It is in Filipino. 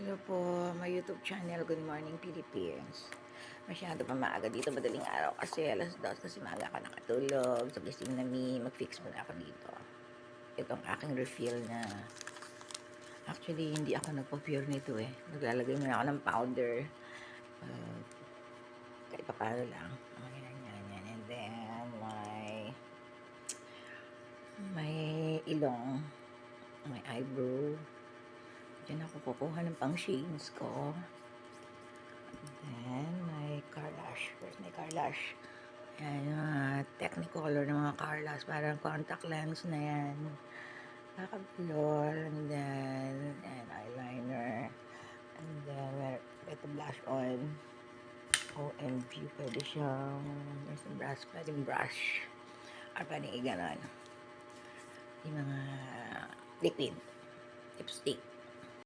Hello po, my YouTube channel, Good Morning Philippines. Masyado pa maaga dito, madaling araw kasi alas 2 kasi maaga ka nakatulog. So gising na mag-fix muna ako dito. Itong aking refill na actually hindi ako nagpa-pure nito eh. Naglalagay muna ako ng powder. Uh, Kahit pa paano lang. Ayan, yan, yan. And then may ilong, may eyebrow. Diyan ako kukuha ng pang shades ko. Then, may car lash. Where's my car lash? Yan, yung Technicolor ng mga car lash. Parang contact lens na yan. Kakablol. And then, and eyeliner. And then, ito blush on. OMG, pwede siyang, there's a brush, pwedeng brush. Or pwedeng iganon. Yung mga liquid. Lipstick.